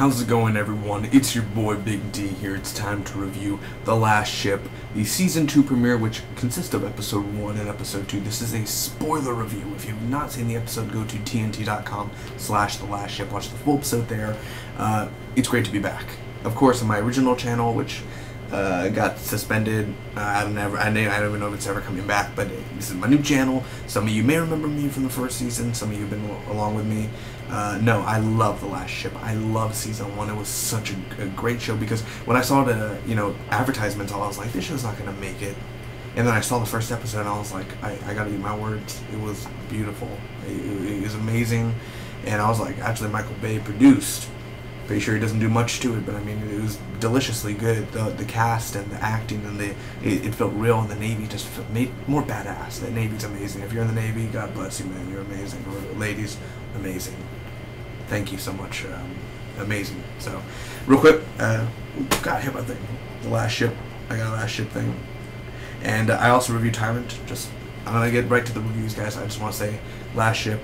How's it going, everyone? It's your boy Big D here. It's time to review The Last Ship, the Season 2 premiere, which consists of Episode 1 and Episode 2. This is a spoiler review. If you've not seen the episode, go to tnt.com/The Last Ship. Watch the full episode there. It's great to be back. Of course, on my original channel, which got suspended. I don't even know if it's ever coming back, but this is my new channel. Some of you may remember me from the first season. Some of you have been along with me. No, I love The Last Ship. I love Season 1. It was such a great show because when I saw the, advertisements, I was like, this show's not going to make it. And then I saw the first episode and I was like, I got to eat my words. It was beautiful. It was amazing. And I was like, actually, Michael Bay produced. Pretty sure he doesn't do much to it, but I mean, it was deliciously good. The cast and the acting and it felt real, and the Navy just made more badass. The Navy's amazing. If you're in the Navy, God bless you, man. You're amazing. Or ladies, amazing. Thank you so much. Amazing. So, real quick, got hit by the thing. The Last Ship. I got a Last Ship thing. And I also reviewed Tyrant. I'm going to get right to the reviews, guys. I just want to say, Last Ship,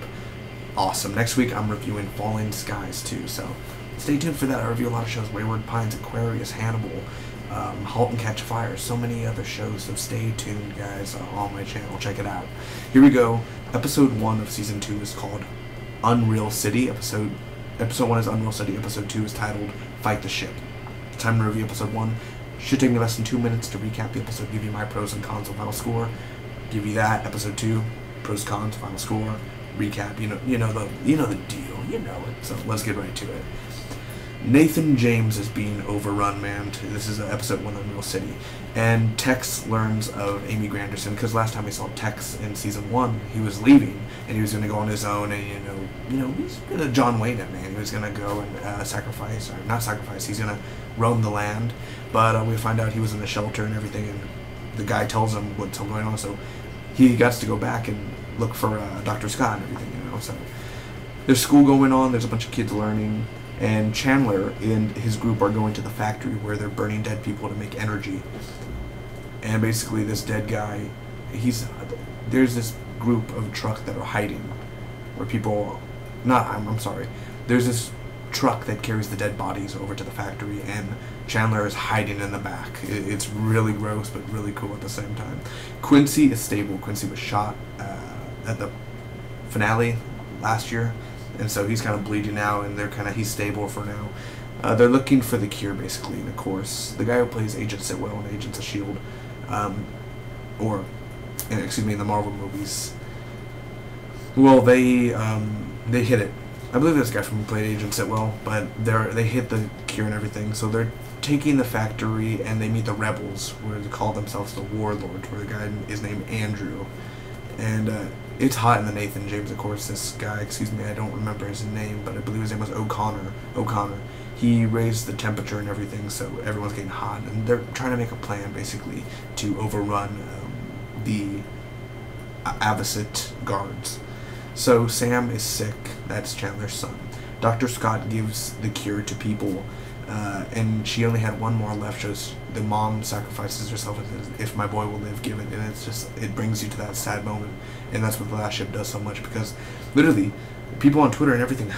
awesome. Next week, I'm reviewing Falling Skies, too, so stay tuned for that. I review a lot of shows: Wayward Pines, Aquarius, Hannibal, Halt and Catch Fire, so many other shows. So stay tuned, guys, on my channel. Check it out. Here we go. Episode 1 of Season 2 is called Unreal City. Episode 1 is Unreal City. Episode 2 is titled Fight the Ship. Time to review Episode 1. Should take me less than 2 minutes to recap the episode, give you my pros and cons of final score. Give you that. Episode 2, pros, cons, final score, recap. You know the deal. You know it. So let's get right to it. Nathan James is being overrun, man. This is episode 1 of Unreal City. And Tex learns of Amy Granderson, because last time we saw Tex in season 1, he was leaving, and he was going to go on his own, and he's going to John Wayne it, man. He was going to go and not sacrifice, he's going to roam the land. But we find out he was in the shelter and everything, and the guy tells him what's going on, so he gets to go back and look for Dr. Scott and everything, So there's school going on, there's a bunch of kids learning. And Chandler and his group are going to the factory where they're burning dead people to make energy. And basically this dead guy, there's this group of truck that are hiding, where there's this truck that carries the dead bodies over to the factory, and Chandler is hiding in the back. It's really gross, but really cool at the same time. Quincy is stable. Quincy was shot at the finale last year. And so he's kind of bleeding out, and he's stable for now. They're looking for the cure, basically. And of course, the guy who plays Agent Sitwell in Agents of S.H.I.E.L.D., in the Marvel movies, well, they hit it. I believe this guy from who played Agent Sitwell, but they hit the cure and everything. So they're taking the factory, and they meet the rebels, where they call themselves the Warlords, where the guy is named Andrew. And it's hot in the Nathan James, of course. This guy, I don't remember his name, but I believe his name was O'Connor. He raised the temperature and everything, so everyone's getting hot. And they're trying to make a plan, basically, to overrun the Avocet guards. So Sam is sick. That's Chandler's son. Dr. Scott gives the cure to people, and she only had one more left. So the mom sacrifices herself and says, "If my boy will live, give it." And it brings you to that sad moment. And that's what The Last Ship does so much, because literally, people on Twitter and everything,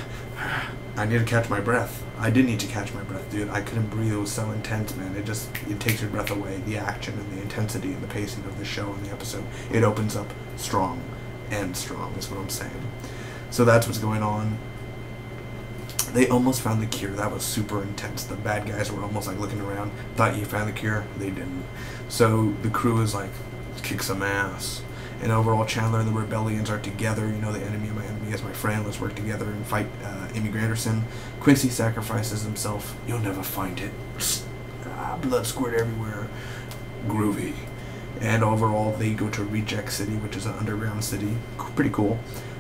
I need to catch my breath. I did need to catch my breath, dude. I couldn't breathe. It was so intense, man. It takes your breath away. The action and the intensity and the pacing of the show and the episode. It opens up strong is what I'm saying. So that's what's going on. They almost found the cure. That was super intense. The bad guys were almost like looking around. Thought you found the cure. They didn't. So the crew is like, kick some ass. And overall, Chandler and the Rebellions are together. The enemy of my enemy is my friend. Let's work together and fight Amy Granderson. Quincy sacrifices himself. You'll never find it. Blood squirt everywhere. Groovy. And overall, they go to Reject City, which is an underground city. Pretty cool.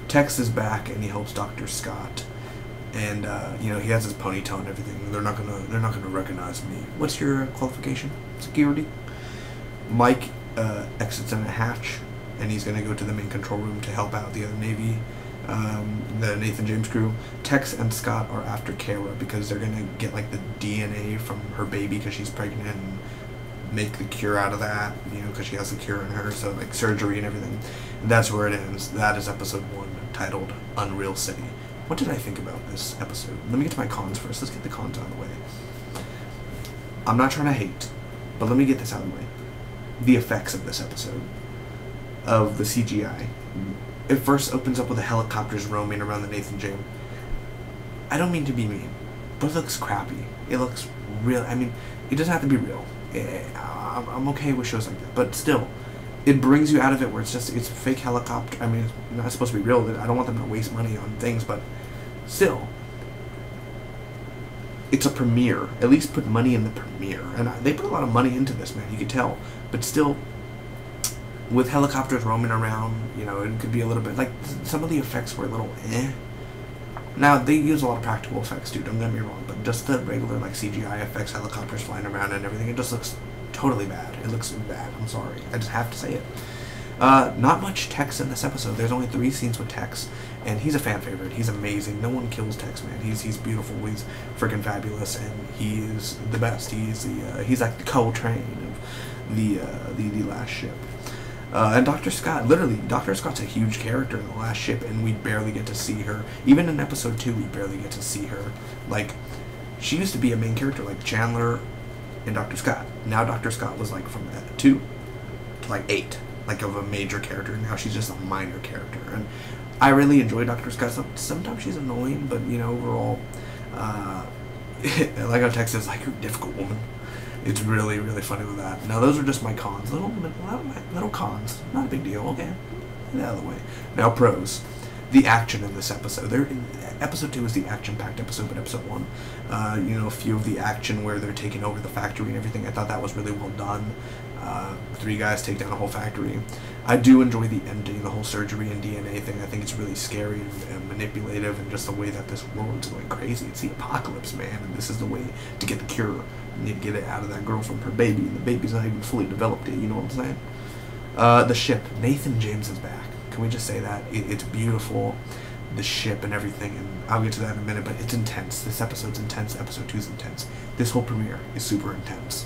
Tex is back, and he helps Dr. Scott. And he has his ponytail and everything. They're not gonna recognize me. What's your qualification? Security. Mike exits in a hatch, and he's gonna go to the main control room to help out the other Navy, the Nathan James crew. Tex and Scott are after Kara because they're gonna get like the DNA from her baby because she's pregnant and make the cure out of that. Because she has the cure in her, so like surgery and everything. And that's where it ends. That is episode 1, titled Unreal City. what did I think about this episode? Let me get to my cons first. Let's get the cons out of the way. I'm not trying to hate, but let me get this out of the way. The effects of this episode, of the CGI. It first opens up with the helicopters roaming around the Nathan James. I don't mean to be mean, but it looks crappy. It looks real. I mean, it doesn't have to be real. I'm okay with shows like that, but still, it brings you out of it where it's fake helicopter. I mean, it's not supposed to be real. I don't want them to waste money on things, but still, it's a premiere. At least put money in the premiere, and they put a lot of money into this, man. You could tell, but still, with helicopters roaming around, you know, it could be a little bit like some of the effects were a little eh. Now they use a lot of practical effects too. Don't get me wrong, but just the regular like CGI effects, helicopters flying around and everything, it just looks totally bad. It looks bad. I'm sorry. I just have to say it. Not much Tex in this episode. There's only 3 scenes with Tex, and he's a fan favorite. He's amazing. No one kills Tex, man. He's beautiful. He's freaking fabulous, and he is the best. He's like the Coltrane of the last ship. And Dr. Scott, literally, Dr. Scott's a huge character in the last ship, and we barely get to see her. Even in episode 2, we barely get to see her. Like, she used to be a main character, like Chandler and Dr. Scott. Now Dr. Scott was like from 2 to like 8, like of a major character. Now she's just a minor character, and I really enjoy Dr. Scott. Sometimes she's annoying, but you know, overall, like how Tex is like, "You're a difficult woman." It's really, really funny with that. Now, those are just my cons. Little cons. Not a big deal. Okay. Get out of the way. Now, pros. The action in this episode. Episode 2 is the action-packed episode, but episode 1, you know, a few of the action where they're taking over the factory and everything. I thought that was really well done. 3 guys take down a whole factory. I do enjoy the ending, the whole surgery and DNA thing. I think it's really scary and manipulative, and just the way that this world's going crazy. It's the apocalypse, man, and this is the way to get the cure. You need to get it out of that girl from her baby, and the baby's not even fully developed yet, you know what I'm saying? The ship. Nathan James is back. Can we just say that? It's beautiful, the ship and everything, and I'll get to that in a minute, but it's intense. This episode's intense. Episode 2 is intense. This whole premiere is super intense.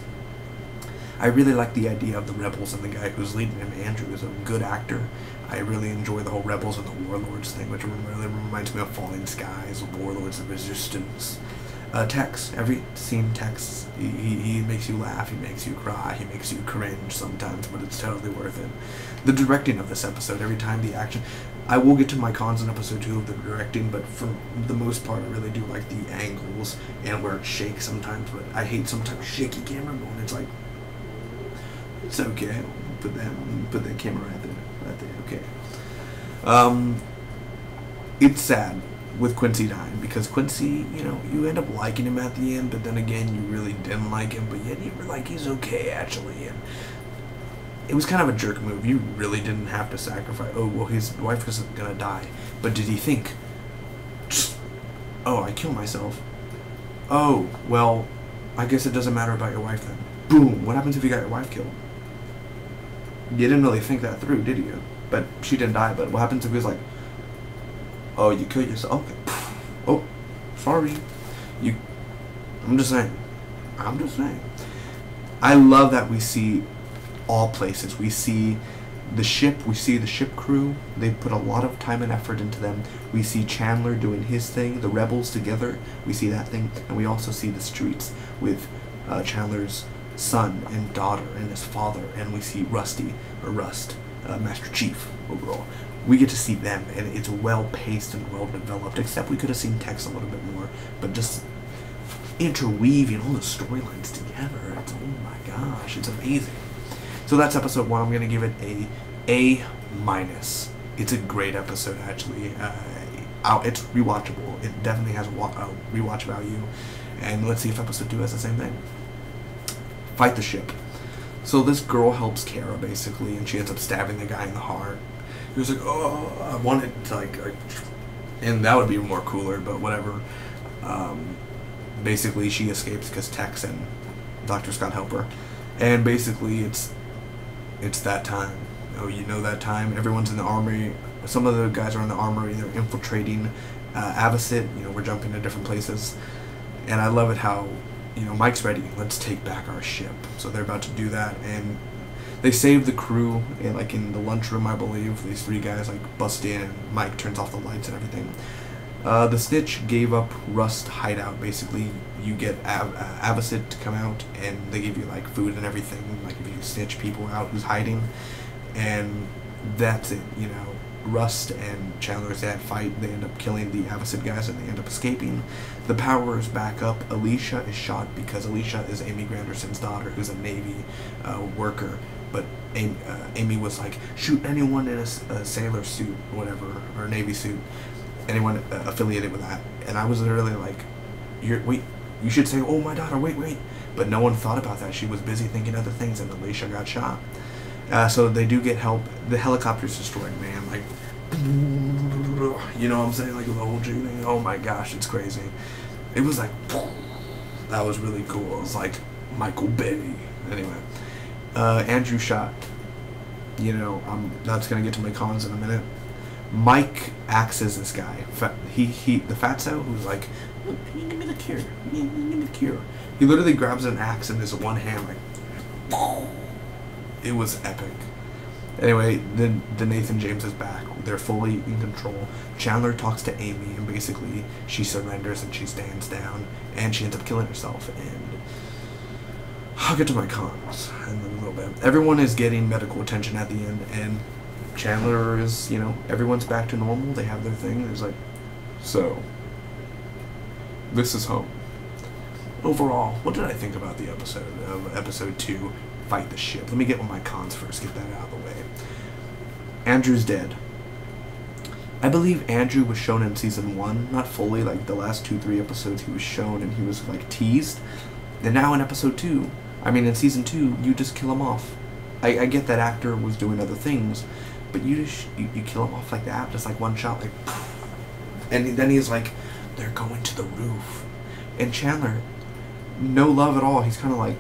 I really like the idea of the Rebels, and the guy who's leading him, Andrew, is a good actor. I really enjoy the whole Rebels and the Warlords thing, which really reminds me of Falling Skies, Warlords of Resistance. Tex, every scene Tex, he makes you laugh, he makes you cry, he makes you cringe sometimes, but it's totally worth it. The directing of this episode, every time the action, I will get to my cons in episode 2 of the directing, but for the most part, I really do like the angles and where it shakes sometimes, but I hate sometimes shaky camera going, it's like, it's okay, put that camera right there, okay. It's sad with Quincy dying, because Quincy, you know, you end up liking him at the end, but then again, you really didn't like him, but yet you were like, he's okay, actually, and it was kind of a jerk move. You really didn't have to sacrifice, oh, well, his wife was gonna die, but did he think, oh, I kill myself, oh, well, I guess it doesn't matter about your wife then. Boom, what happens if you got your wife killed? You didn't really think that through, did you? But she didn't die, but what happens if he was like, oh, you killed yourself? Okay. Oh, sorry. I'm just saying. I love that we see all places. We see the ship. We see the ship crew. They put a lot of time and effort into them. We see Chandler doing his thing. The Rebels together. We see that thing. And we also see the streets with Chandler's son and daughter and his father. And we see Rusty, or Rust, Master Chief overall. We get to see them, and it's well-paced and well-developed, except we could have seen Tex a little bit more, but just interweaving all the storylines together, it's, oh my gosh, it's amazing. So that's episode 1. I'm going to give it A-. It's a great episode, actually. It's rewatchable. It definitely has rewatch value, and let's see if episode 2 has the same thing. Fight the ship. So this girl helps Kara, basically, and she ends up stabbing the guy in the heart. He was like, oh, I wanted to, like, and that would be more cooler, but whatever. Basically, she escapes because Tex and Dr. Scott help her. And basically, it's that time. Oh, you know that time. Everyone's in the armory. Some of the guys are in the armory. They're infiltrating Avocet. You know, we're jumping to different places. And I love it how, you know, Mike's ready. Let's take back our ship. So they're about to do that, and they save the crew, and like in the lunchroom, I believe, these 3 guys like bust in, and Mike turns off the lights and everything. The Snitch gave up Rust hideout. Basically, you get Avocet to come out, and they give you like food and everything. Like if you snitch people out who's hiding, and that's it. You know, Rust and Chandler's dad fight. They end up killing the Avocet guys, and they end up escaping. The powers back up. Alicia is shot because Alicia is Amy Granderson's daughter, who's a Navy worker. But Amy was like, shoot anyone in a sailor suit, whatever, or a Navy suit. Anyone affiliated with that. And I was literally like, wait, you should say, oh, my daughter, wait. But no one thought about that. She was busy thinking other things, and Alicia got shot. So they do get help. The helicopter's destroyed, man. Like, you know what I'm saying? Like the whole thing. Oh my gosh, it's crazy. It was like, that was really cool. It was like Michael Bay. Anyway, Andrew shot. You know, that's gonna get to my cons in a minute. Mike acts as this guy. The fatso who's like, give me the cure. Give me the cure. He literally grabs an axe in his one hand, like, it was epic. Anyway, the Nathan James is back. They're fully in control. Chandler talks to Amy, and basically she surrenders and she stands down, and she ends up killing herself. And I'll get to my cons in a little bit. Everyone is getting medical attention at the end, and Chandler is, you know, everyone's back to normal. They have their thing. There's like, so this is home. Overall, what did I think about the episode 2? Fight the ship. Let me get with my cons first, get that out of the way. Andrew's dead. I believe Andrew was shown in season 1, not fully, like the last 2-3 episodes he was shown and he was like teased. And now in episode 2, I mean in season 2, you just kill him off. I get that actor was doing other things, but you kill him off like that, just like one shot, like, and then he's like, they're going to the roof. And Chandler, no love at all, he's kind of like,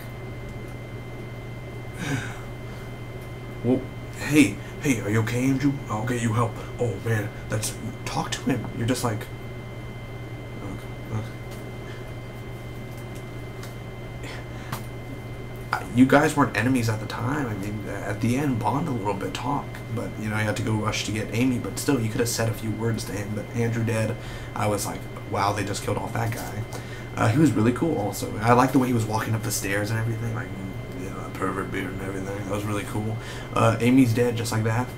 well, hey, are you okay, Andrew? I'll get you help. Oh man, talk to him. You're just like, okay. You guys weren't enemies at the time. I mean, at the end, bond a little bit, talk. But you know, you had to go rush to get Amy. But still, you could have said a few words to him. But Andrew dead. I was like, wow, they just killed off that guy. He was really cool. Also, I liked the way he was walking up the stairs and everything. Like, pervert beard and everything. That was really cool. Amy's dead just like that.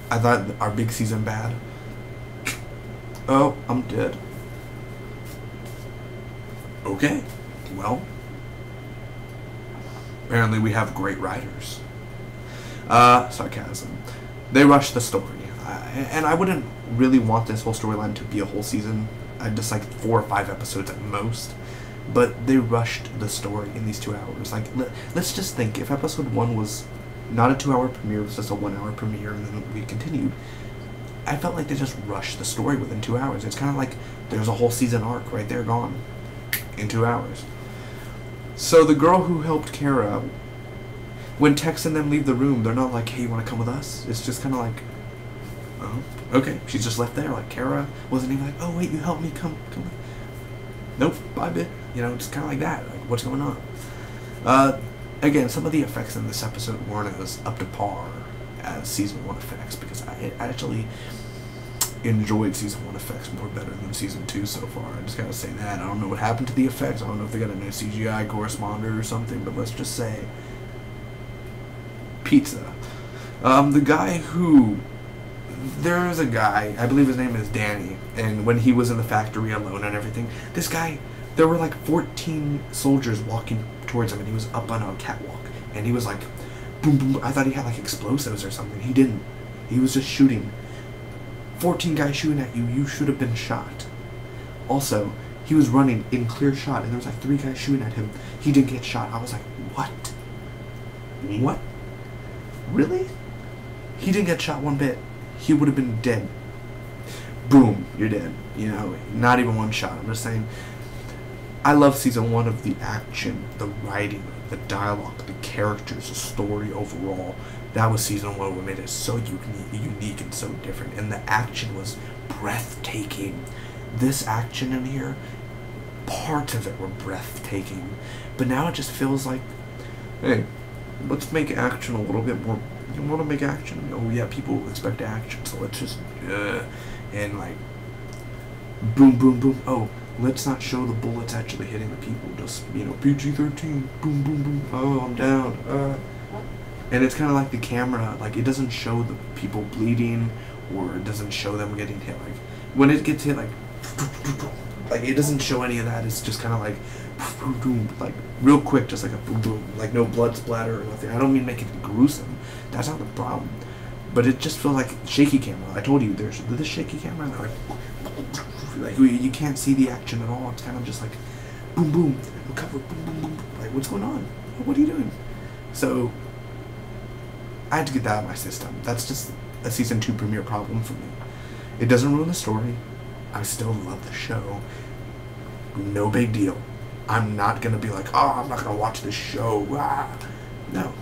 I thought our big season bad. Oh, I'm dead. Okay. Well, apparently we have great writers. Sarcasm. They rushed the story. And I wouldn't really want this whole storyline to be a whole season. I'd just like 4 or 5 episodes at most. But they rushed the story in these 2 hours. Like, let's just think, if episode 1 was not a 2-hour premiere, it was just a 1-hour premiere, and then we continued, I felt like they just rushed the story within 2 hours. It's kind of like there's a whole season arc right there gone in 2 hours. So the girl who helped Kara, when Tex and them leave the room, they're not like, hey, you want to come with us? It's just kind of like, oh, okay. She's just left there. Like, Kara wasn't even like, oh, wait, you helped me, come. Nope, bye, bit. You know, just kind of like that. Like, what's going on? Again, some of the effects in this episode weren't as up to par as season 1 effects, because I actually enjoyed season 1 effects more better than season 2 so far. I just gotta say that. I don't know what happened to the effects. I don't know if they got a new CGI corresponder or something, but let's just say pizza. The guy who... There is a guy, I believe his name is Danny, and when he was in the factory alone and everything, this guy, there were like 14 soldiers walking towards him, and he was up on a catwalk, and he was like, boom, boom. I thought he had like explosives or something. He didn't. He was just shooting. 14 guys shooting at you. You should have been shot. Also, he was running in clear shot, and there was like 3 guys shooting at him. He didn't get shot. I was like, what? What? Really? He didn't get shot one bit. He would have been dead. Boom, you're dead. You know, not even one shot. I'm just saying, I love season 1 of the action, the writing, the dialogue, the characters, the story overall. That was season 1 what made it so unique and so different. And the action was breathtaking. This action in here, parts of it were breathtaking. But now it just feels like, hey, let's make action a little bit more. You want to make action? Oh yeah, people expect action, so let's just, and like, boom, boom, boom. Oh, let's not show the bullets actually hitting the people. Just, PG-13, boom, boom, boom. Oh, I'm down. And it's kind of like the camera, like, it doesn't show the people bleeding, or it doesn't show them getting hit. Like, when it gets hit, like it doesn't show any of that. It's just kind of like, boom, boom, like, real quick, just like a boom, boom. Like, no blood splatter or nothing. I don't mean make it gruesome. That's not the problem. But it just feels like shaky camera. I told you, there's this shaky camera, like you can't see the action at all. It's kind of just like, boom, boom, recover, boom, boom, boom. Like, what's going on? What are you doing? So, I had to get that out of my system. That's just a season 2 premiere problem for me. It doesn't ruin the story. I still love the show. No big deal. I'm not gonna be like, oh, I'm not gonna watch this show. Ah. No.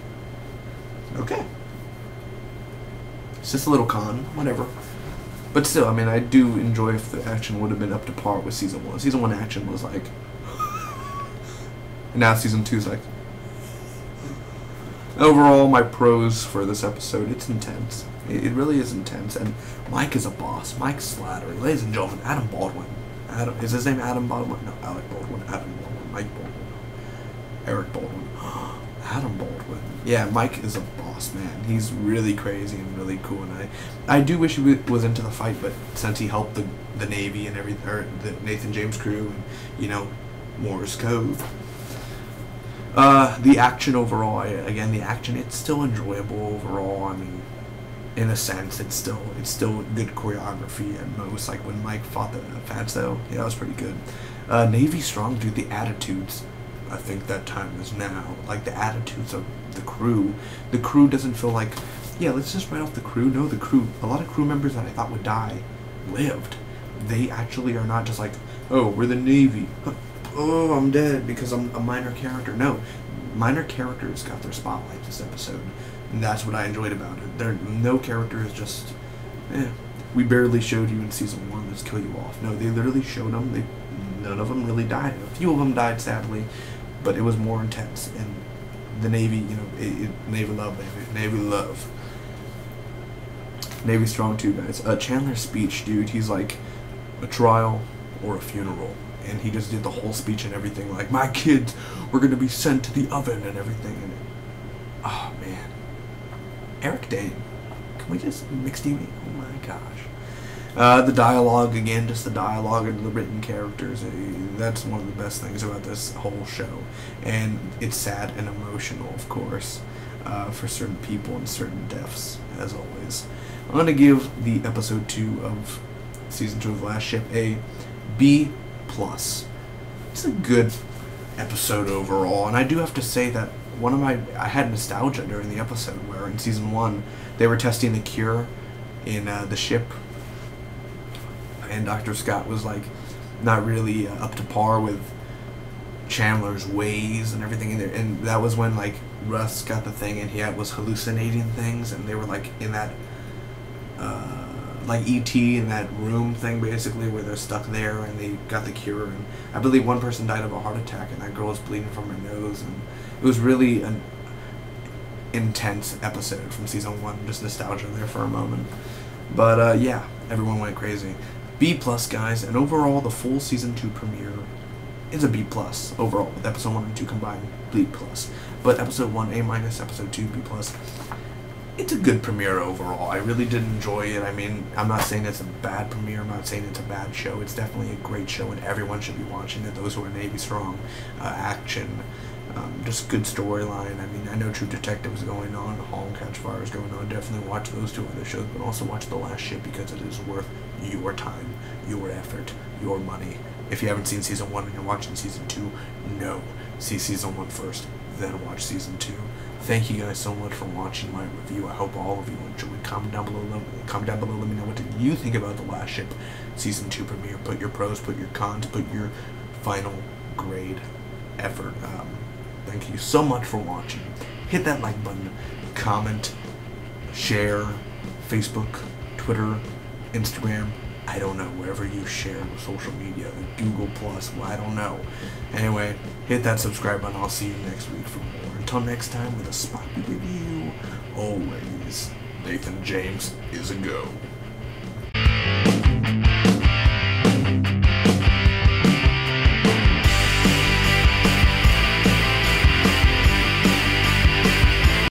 Okay. It's just a little con, whatever. But still, I mean, I do enjoy if the action would have been up to par with season 1. Season 1 action was like, and now season 2 is like. Overall, my pros for this episode, it's intense. It really is intense, and Mike is a boss. Mike Slattery. Ladies and gentlemen, Adam Baldwin. Is his name Adam Baldwin? No, Alec Baldwin. Adam Baldwin. Mike Baldwin. Eric Baldwin. Adam Baldwin. Yeah, Mike is a boss, man. He's really crazy and really cool, and I do wish he was into the fight, but since he helped the Navy and everything, or the Nathan James crew, and, Morse code. The action overall, the action, it's still enjoyable overall. I mean, in a sense, it's still good choreography at most. Like when Mike fought the Fatso, yeah, that was pretty good. Navy strong, dude. The attitudes, I think that time is now. Like the attitudes of the crew. The crew doesn't feel like, yeah, let's just write off the crew. No, the crew. A lot of crew members that I thought would die, lived. They actually are not just like, oh, we're the Navy. Oh, I'm dead because I'm a minor character. No, minor characters got their spotlight this episode, and that's what I enjoyed about it. No character is just, we barely showed you in season 1, let's kill you off. No, they literally showed them. None of them really died. A few of them died, sadly, but it was more intense. And the Navy, Navy love, baby. Navy love. Navy strong too, guys. Chandler's speech, dude, he's like a trial or a funeral. And he just did the whole speech and everything, like, my kids were going to be sent to the oven and everything. And oh, man. Eric Dane. Can we just mix TV? Oh, my gosh. The dialogue, again, just the dialogue and the written characters. That's one of the best things about this whole show. And it's sad and emotional, of course, for certain people and certain deaths, as always. I'm going to give the episode 2 of season 2 of Last Ship a B+. It's a good episode overall, and I do have to say that I had nostalgia during the episode where in season 1 they were testing the cure in the ship, and Dr. Scott was like not really up to par with Chandler's ways and everything in there, and that was when like Russ got the thing and he was hallucinating things, and they were like in that like E.T. in that room thing, basically, where they're stuck there, and they got the cure, and I believe one person died of a heart attack, and that girl was bleeding from her nose, and it was really an intense episode from season 1, just nostalgia there for a moment. But, yeah, everyone went crazy. B+, guys, and overall, the full season 2 premiere is a B+, overall, with episode 1 and 2 combined, B+. But episode 1, A-, episode 2, B+. It's a good premiere overall. I really did enjoy it. I mean, I'm not saying it's a bad premiere. I'm not saying it's a bad show. It's definitely a great show, and everyone should be watching it. Those who are Navy strong, action, just good storyline. I mean, I know True Detective is going on, Halt and Catch Fire is going on. Definitely watch those 2 other shows, but also watch The Last Ship because it is worth your time, your effort, your money. If you haven't seen season 1 and you're watching season 2, no. See season 1 first, then watch season 2. Thank you guys so much for watching my review. I hope all of you enjoyed. Comment down below. Let me know what did you think about The Last Ship season 2 premiere. Put your pros, put your cons, put your final grade effort. Thank you so much for watching. Hit that like button. Comment, share, Facebook, Twitter, Instagram. I don't know, wherever you share with social media, Google Plus, well, I don't know. Anyway, hit that subscribe button. I'll see you next week for more. Until next time, with a Spocky review, always, Nathan James is a go.